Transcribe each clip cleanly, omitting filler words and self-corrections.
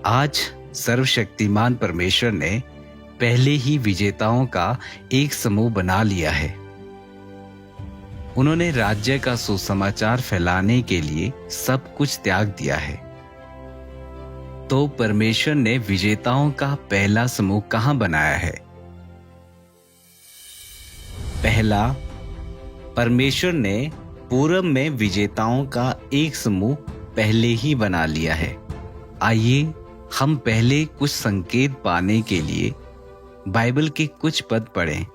आज सर्वशक्तिमान परमेश्वर ने पहले ही विजेताओं का एक समूह बना लिया है। उन्होंने राज्य का सुसमाचार फैलाने के लिए सब कुछ त्याग दिया है। तो परमेश्वर ने विजेताओं का पहला समूह कहां बनाया है? पहला, परमेश्वर ने पूरब में विजेताओं का एक समूह पहले ही बना लिया है। आइए हम पहले कुछ संकेत पाने के लिए बाइबल के कुछ पद पढ़ें।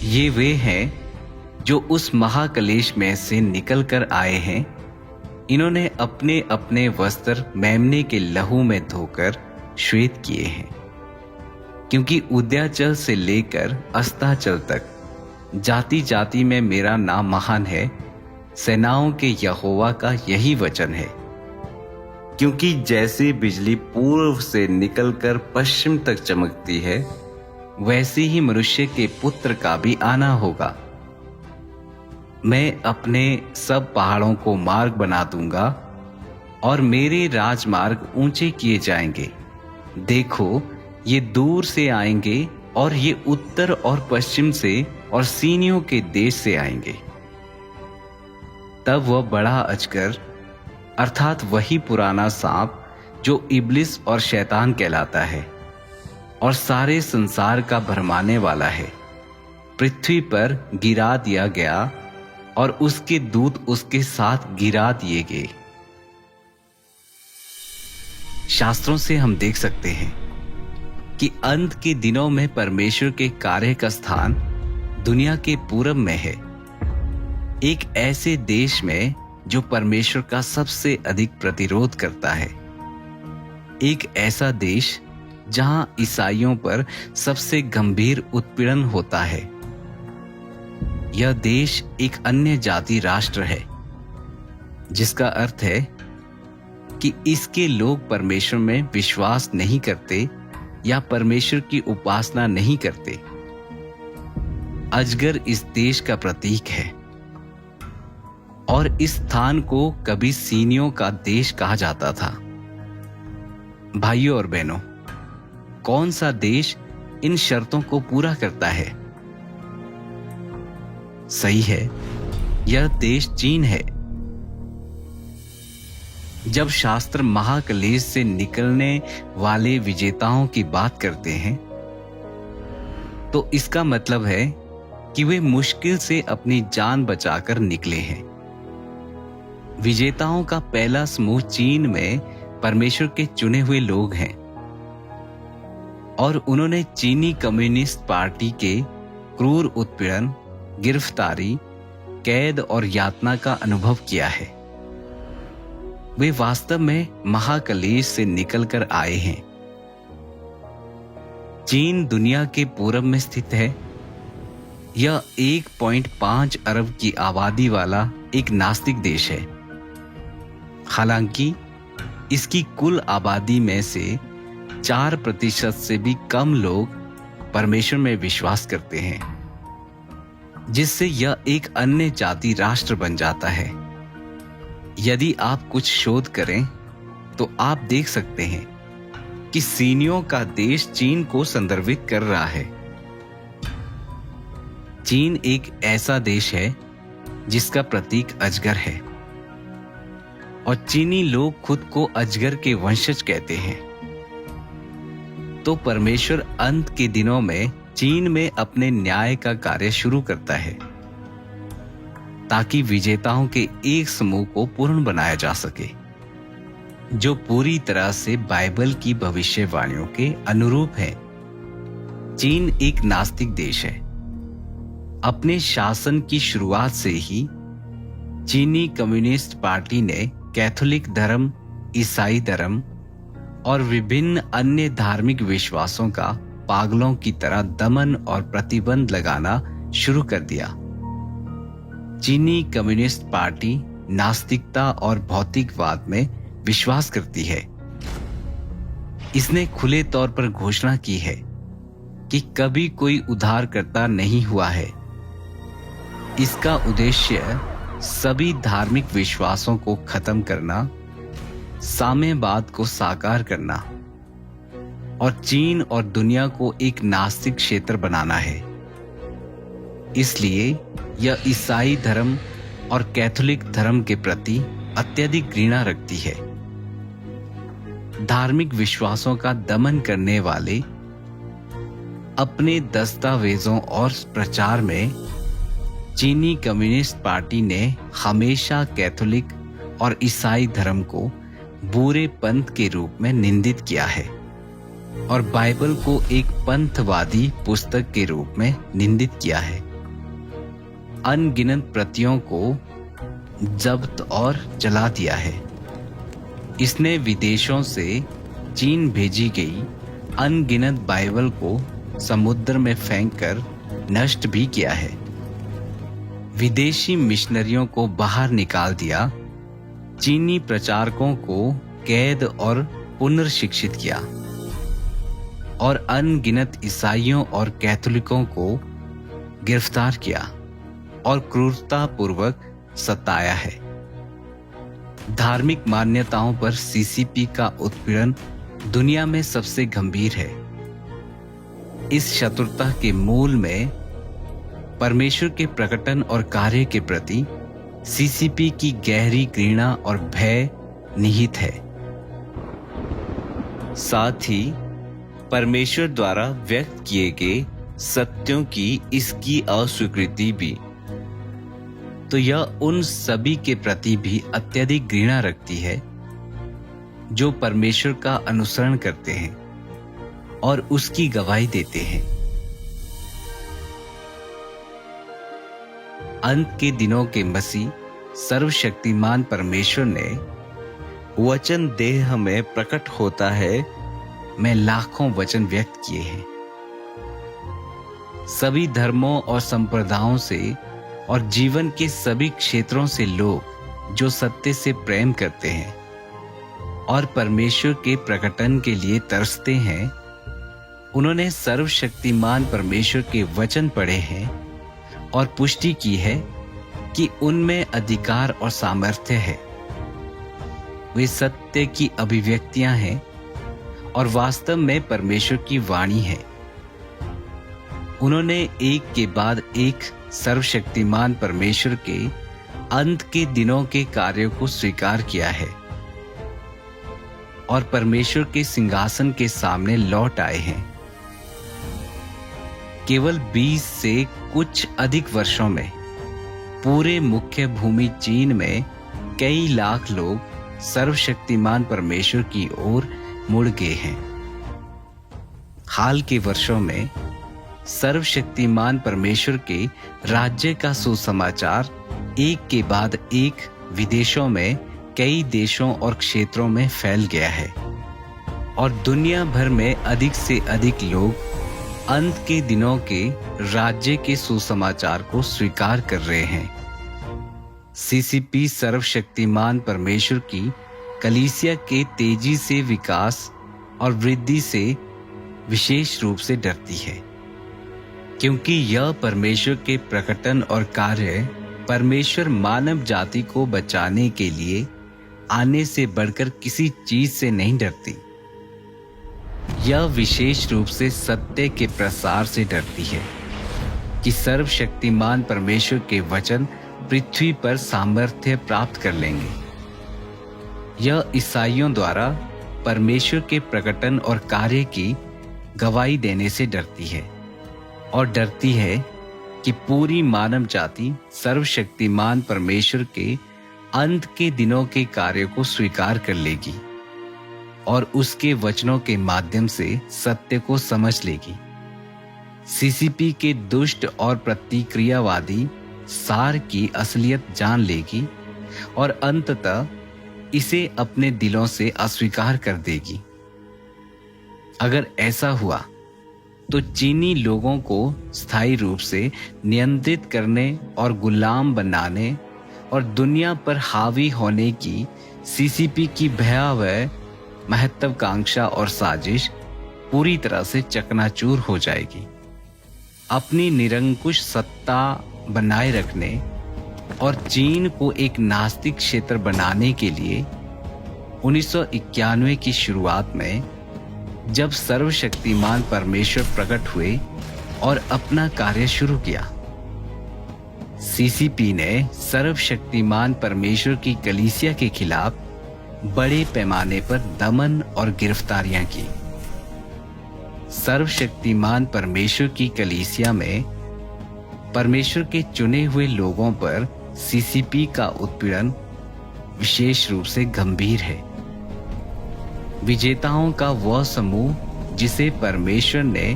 ये वे हैं जो उस महाक्लेश में से निकल कर आए हैं। इन्होंने अपने अपने वस्त्र मेमने के लहू में धोकर श्वेत किए हैं, क्योंकि उदयाचल से लेकर अस्ताचल तक जाति जाति में मेरा नाम महान है। सेनाओं के यहोवा का यही वचन है। क्योंकि जैसे बिजली पूर्व से निकलकर पश्चिम तक चमकती है, वैसे ही मनुष्य के पुत्र का भी आना होगा। मैं अपने सब पहाड़ों को मार्ग बना दूंगा और मेरे राजमार्ग ऊंचे किए जाएंगे। देखो, ये दूर से आएंगे और ये उत्तर और पश्चिम से और सीनियों के देश से आएंगे। तब वह बड़ा अजगर अर्थात वही पुराना सांप जो इब्लिस और शैतान कहलाता है और सारे संसार का भरमाने वाला है, पृथ्वी पर गिरा दिया गया और उसके दूत उसके साथ गिरा दिए गए। शास्त्रों से हम देख सकते हैं कि अंत के दिनों में परमेश्वर के कार्य का स्थान दुनिया के पूरब में है, एक ऐसे देश में जो परमेश्वर का सबसे अधिक प्रतिरोध करता है। एक ऐसा देश जहां ईसाइयों पर सबसे गंभीर उत्पीड़न होता है। यह देश एक अन्य जाति राष्ट्र है, जिसका अर्थ है कि इसके लोग परमेश्वर में विश्वास नहीं करते या परमेश्वर की उपासना नहीं करते। अजगर इस देश का प्रतीक है और इस स्थान को कभी सीनियों का देश कहा जाता था। भाइयों और बहनों, कौन सा देश इन शर्तों को पूरा करता है? सही है, यह देश चीन है। जब शास्त्र महाक्लेश से निकलने वाले विजेताओं की बात करते हैं, तो इसका मतलब है कि वे मुश्किल से अपनी जान बचाकर निकले हैं। विजेताओं का पहला समूह चीन में परमेश्वर के चुने हुए लोग हैं और उन्होंने चीनी कम्युनिस्ट पार्टी के क्रूर उत्पीड़न, गिरफ्तारी, कैद और यातना का अनुभव किया है। वे वास्तव में महाक्लेश से निकलकर आए हैं। चीन दुनिया के पूरब में स्थित है। यह 1.5 अरब की आबादी वाला एक नास्तिक देश है। हालांकि इसकी कुल आबादी में से 4% से भी कम लोग परमेश्वर में विश्वास करते हैं, जिससे यह एक अन्य जाति राष्ट्र बन जाता है। यदि आप कुछ शोध करें तो आप देख सकते हैं कि सीनियों का देश चीन को संदर्भित कर रहा है। चीन एक ऐसा देश है जिसका प्रतीक अजगर है और चीनी लोग खुद को अजगर के वंशज कहते हैं। तो परमेश्वर अंत के दिनों में चीन में अपने न्याय का कार्य शुरू करता है, ताकि विजेताओं के एक समूह को पूर्ण बनाया जा सके, जो पूरी तरह से बाइबल की भविष्यवाणियों के अनुरूप है। चीन एक नास्तिक देश है। अपने शासन की शुरुआत से ही चीनी कम्युनिस्ट पार्टी ने कैथोलिक धर्म, ईसाई धर्म और विभिन्न अन्य धार्मिक विश्वासों का पागलों की तरह दमन और प्रतिबंध लगाना शुरू कर दिया। चीनी कम्युनिस्ट पार्टी नास्तिकता और भौतिकवाद में विश्वास करती है। इसने खुले तौर पर घोषणा की है कि कभी कोई उद्धारकर्ता नहीं हुआ है। इसका उद्देश्य सभी धार्मिक विश्वासों को खत्म करना साम्यवाद को साकार करना और चीन और दुनिया को एक नास्तिक क्षेत्र बनाना है। इसलिए यह ईसाई धर्म और कैथोलिक धर्म के प्रति अत्यधिक घृणा रखती है। धार्मिक विश्वासों का दमन करने वाले अपने दस्तावेजों और प्रचार में चीनी कम्युनिस्ट पार्टी ने हमेशा कैथोलिक और ईसाई धर्म को बुरे पंथ के रूप में निंदित किया है और बाइबल को एक पंथवादी पुस्तक के रूप में निंदित किया है। अनगिनत प्रतियों को जब्त और जला दिया है। इसने विदेशों से चीन भेजी गई अनगिनत बाइबल को समुद्र में फेंककर नष्ट भी किया है। विदेशी मिशनरियों को बाहर निकाल दिया, चीनी प्रचारकों को कैद और पुनर्शिक्षित किया और अनगिनत ईसाइयों और कैथोलिकों को गिरफ्तार किया और क्रूरतापूर्वक सताया है। धार्मिक मान्यताओं पर सीसीपी का उत्पीड़न दुनिया में सबसे गंभीर है। इस शत्रुता के मूल में परमेश्वर के प्रकटन और कार्य के प्रति सीसीपी की गहरी घृणा और भय निहित है। साथ ही परमेश्वर द्वारा व्यक्त किए गए सत्यों की इसकी अस्वीकृति भी। तो यह उन सभी के प्रति भी अत्यधिक घृणा रखती है जो परमेश्वर का अनुसरण करते हैं और उसकी गवाही देते हैं। अंत के दिनों के मसीह सर्वशक्तिमान परमेश्वर ने वचन देह में प्रकट होता है में लाखों वचन व्यक्त किए हैं। सभी धर्मों और संप्रदायों से और जीवन के सभी क्षेत्रों से लोग जो सत्य से प्रेम करते हैं और परमेश्वर के प्रकटन के लिए तरसते हैं, उन्होंने सर्वशक्तिमान परमेश्वर के वचन पढ़े हैं और पुष्टि की है कि उनमें अधिकार और सामर्थ्य है। वे सत्य की अभिव्यक्तियां हैं और वास्तव में परमेश्वर की वाणी है। उन्होंने एक के बाद एक सर्वशक्तिमान परमेश्वर के अंत के दिनों के कार्यों को स्वीकार किया है और परमेश्वर के सिंहासन के सामने लौट आए हैं। केवल 20 से कुछ अधिक वर्षों में पूरे मुख्य भूमि चीन में कई लाख लोग सर्वशक्तिमान परमेश्वर की ओर मुड़ गए हैं। हाल के वर्षों में सर्वशक्तिमान परमेश्वर के राज्य का सुसमाचार एक के बाद एक विदेशों में कई देशों और क्षेत्रों में फैल गया है और दुनिया भर में अधिक से अधिक लोग अंत के दिनों के राज्य के सुसमाचार को स्वीकार कर रहे हैं। सीसीपी सर्वशक्तिमान परमेश्वर की कलीसिया के तेजी से विकास और वृद्धि से विशेष रूप से डरती है, क्योंकि यह परमेश्वर के प्रकटन और कार्य परमेश्वर मानव जाति को बचाने के लिए आने से बढ़कर किसी चीज से नहीं डरती। यह विशेष रूप से सत्य के प्रसार से डरती है कि सर्वशक्तिमान परमेश्वर के वचन पृथ्वी पर सामर्थ्य प्राप्त कर लेंगे। यह ईसाइयों द्वारा परमेश्वर के प्रकटन और कार्य की गवाही देने से डरती है और डरती है कि पूरी मानव जाति सर्वशक्तिमान परमेश्वर के अंत के दिनों के कार्य को स्वीकार कर लेगी और उसके वचनों के माध्यम से सत्य को समझ लेगी। सीसीपी के दुष्ट और प्रतिक्रियावादी सार की असलियत जान लेगी और अंततः इसे अपने दिलों से अस्वीकार कर देगी। अगर ऐसा हुआ तो चीनी लोगों को स्थायी रूप से नियंत्रित करने और गुलाम बनाने और दुनिया पर हावी होने की सीसीपी की भयावह महत्वाकांक्षा और साजिश पूरी तरह से चकनाचूर हो जाएगी। अपनी निरंकुश सत्ता बनाए रखने और चीन को एक नास्तिक क्षेत्र बनाने के लिए 1991 की शुरुआत में जब सर्वशक्तिमान परमेश्वर प्रकट हुए और अपना कार्य शुरू किया, सीसीपी ने सर्वशक्तिमान परमेश्वर की कलीसिया के खिलाफ बड़े पैमाने पर दमन और गिरफ्तारियां की। सर्वशक्तिमान परमेश्वर की कलीसिया में परमेश्वर के चुने हुए लोगों पर सीसीपी का उत्पीड़न विशेष रूप से गंभीर है। विजेताओं का वह समूह जिसे परमेश्वर ने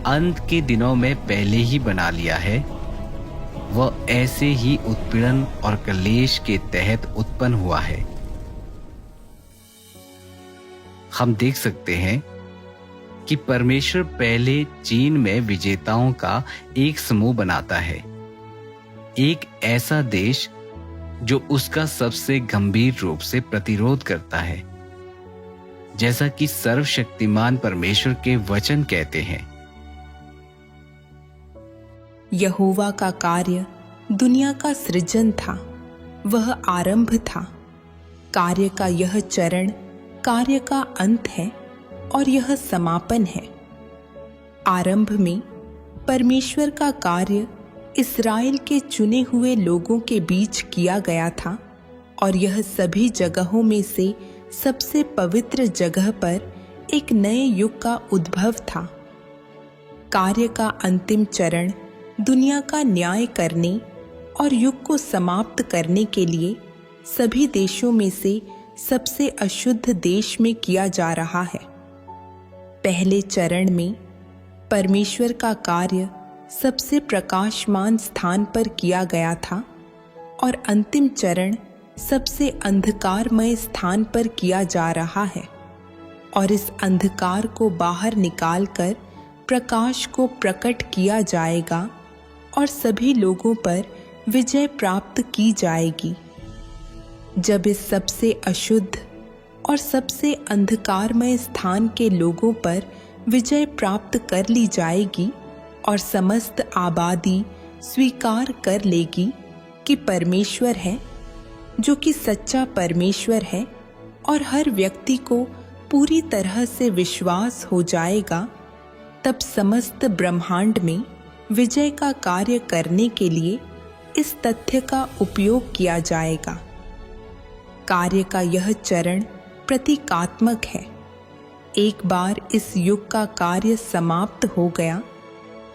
अंत के दिनों में पहले ही बना लिया है, वह ऐसे ही उत्पीड़न और क्लेश के तहत उत्पन्न हुआ है। हम देख सकते हैं कि परमेश्वर पहले चीन में विजेताओं का एक समूह बनाता है, एक ऐसा देश जो उसका सबसे गंभीर रूप से प्रतिरोध करता है, जैसा कि सर्वशक्तिमान परमेश्वर के वचन कहते हैं। यहोवा का कार्य दुनिया का सृजन था, वह आरंभ था। कार्य का यह चरण कार्य का अंत है और यह समापन है। आरंभ में परमेश्वर का कार्य इस्राएल के चुने हुए लोगों के बीच किया गया था और यह सभी जगहों में से सबसे पवित्र जगह पर एक नए युग का उद्भव था। कार्य का अंतिम चरण दुनिया का न्याय करने और युग को समाप्त करने के लिए सभी देशों में से सबसे अशुद्ध देश में किया जा रहा है। पहले चरण में परमेश्वर का कार्य सबसे प्रकाशमान स्थान पर किया गया था और अंतिम चरण सबसे अंधकारमय स्थान पर किया जा रहा है, और इस अंधकार को बाहर निकालकर प्रकाश को प्रकट किया जाएगा और सभी लोगों पर विजय प्राप्त की जाएगी। जब इस सबसे अशुद्ध और सबसे अंधकारमय स्थान के लोगों पर विजय प्राप्त कर ली जाएगी और समस्त आबादी स्वीकार कर लेगी कि परमेश्वर है, जो कि सच्चा परमेश्वर है, और हर व्यक्ति को पूरी तरह से विश्वास हो जाएगा, तब समस्त ब्रह्मांड में विजय का कार्य करने के लिए इस तथ्य का उपयोग किया जाएगा। कार्य का यह चरण प्रतीकात्मक है। एक बार इस युग का कार्य समाप्त हो गया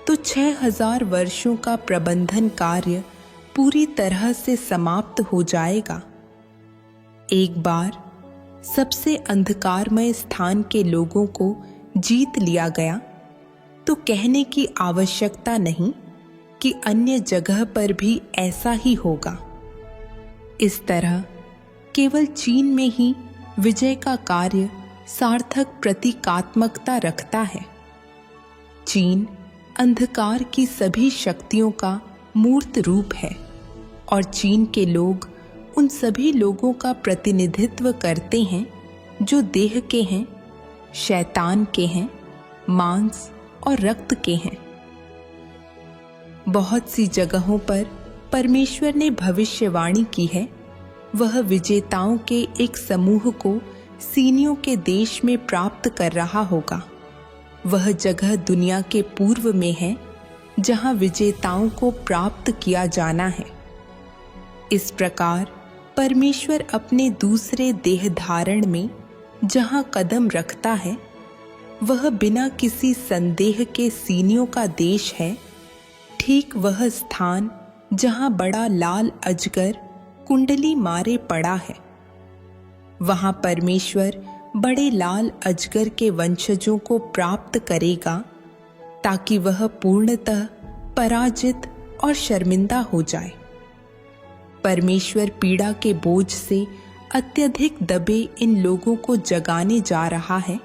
तो 6000 वर्षों का प्रबंधन कार्य पूरी तरह से समाप्त हो जाएगा। एक बार सबसे अंधकारमय स्थान के लोगों को जीत लिया गया तो कहने की आवश्यकता नहीं कि अन्य जगह पर भी ऐसा ही होगा। इस तरह केवल चीन में ही विजय का कार्य सार्थक प्रतीकात्मकता रखता है। चीन अंधकार की सभी शक्तियों का मूर्त रूप है और चीन के लोग उन सभी लोगों का प्रतिनिधित्व करते हैं जो देह के हैं, शैतान के हैं, मांस और रक्त के हैं। बहुत सी जगहों पर परमेश्वर ने भविष्यवाणी की है, वह विजेताओं के एक समूह को सीनियों के देश में प्राप्त कर रहा होगा। वह जगह दुनिया के पूर्व में है जहां विजेताओं को प्राप्त किया जाना है। इस प्रकार परमेश्वर अपने दूसरे देह धारण में जहां कदम रखता है, वह बिना किसी संदेह के सीनियों का देश है, ठीक वह स्थान जहां बड़ा लाल अजगर कुंडली मारे पड़ा है। वहां परमेश्वर बड़े लाल अजगर के वंशजों को प्राप्त करेगा ताकि वह पूर्णतः पराजित और शर्मिंदा हो जाए। परमेश्वर पीड़ा के बोझ से अत्यधिक दबे इन लोगों को जगाने जा रहा है।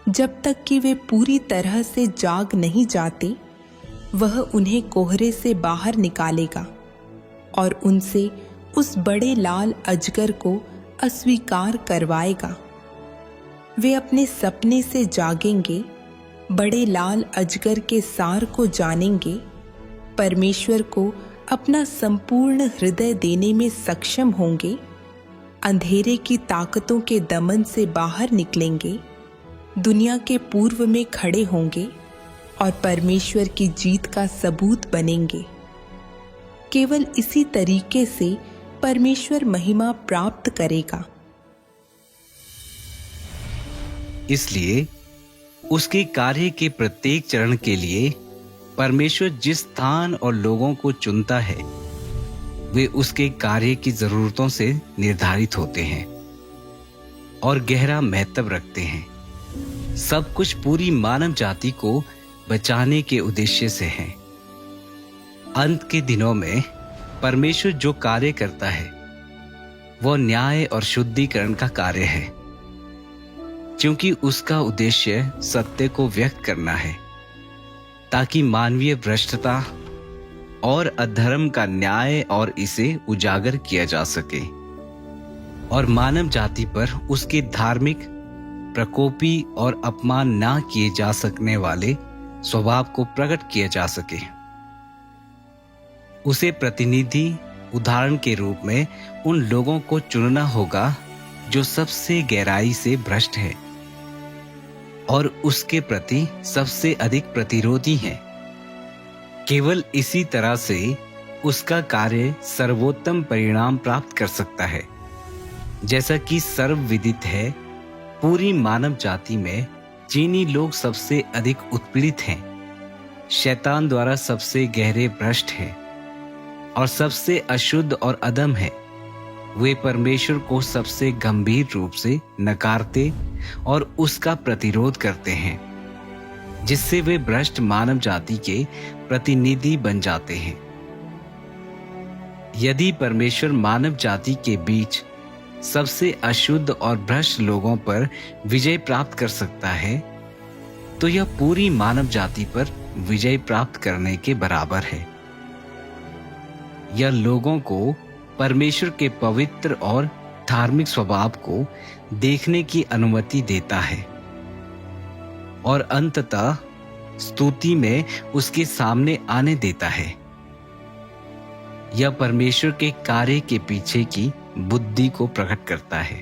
जब तक कि वे पूरी तरह से जाग नहीं जाते, वह उन्हें कोहरे से बाहर निकालेगा और उनसे उस बड़े लाल अजगर को अस्वीकार करवाएगा। वे अपने सपने से जागेंगे, बड़े लाल अजगर के सार को जानेंगे, परमेश्वर को अपना संपूर्ण हृदय देने में सक्षम होंगे, अंधेरे की ताकतों के दमन से बाहर निकलेंगे, दुनिया के पूर्व में खड़े होंगे और परमेश्वर की जीत का सबूत बनेंगे। केवल इसी तरीके से परमेश्वर महिमा प्राप्त करेगा। इसलिए उसके कार्य के प्रत्येक चरण के लिए परमेश्वर जिस स्थान और लोगों को चुनता है वे उसके कार्य की जरूरतों से निर्धारित होते हैं और गहरा महत्व रखते हैं। सब कुछ पूरी मानव जाति को बचाने के उद्देश्य से है। अंत के दिनों में परमेश्वर जो कार्य करता है वह न्याय और शुद्धिकरण का कार्य है, क्योंकि उसका उद्देश्य सत्य को व्यक्त करना है ताकि मानवीय भ्रष्टता और अधर्म का न्याय और इसे उजागर किया जा सके और मानव जाति पर उसके धार्मिक, प्रकोपी और अपमान ना किए जा सकने वाले स्वभाव को प्रकट किया जा सके। उसे प्रतिनिधि उदाहरण के रूप में उन लोगों को चुनना होगा जो सबसे गहराई से भ्रष्ट है और उसके प्रति सबसे अधिक प्रतिरोधी हैं। केवल इसी तरह से उसका कार्य सर्वोत्तम परिणाम प्राप्त कर सकता है। जैसा कि सर्वविदित है, पूरी मानव जाति में चीनी लोग सबसे अधिक उत्पीड़ित हैं, शैतान द्वारा सबसे गहरे भ्रष्ट हैं और सबसे अशुद्ध और अधम हैं। वे परमेश्वर को सबसे गंभीर रूप से नकारते और उसका प्रतिरोध करते हैं, जिससे वे भ्रष्ट मानव जाति के प्रतिनिधि बन जाते हैं। यदि परमेश्वर मानव जाति के बीच सबसे अशुद्ध और भ्रष्ट लोगों पर विजय प्राप्त कर सकता है, तो यह पूरी मानव जाति पर विजय प्राप्त करने के बराबर है। यह लोगों को परमेश्वर के पवित्र और धार्मिक स्वभाव को देखने की अनुमति देता है और अंततः स्तुति में उसके सामने आने देता है। यह परमेश्वर के कार्य के पीछे की बुद्धि को प्रकट करता है।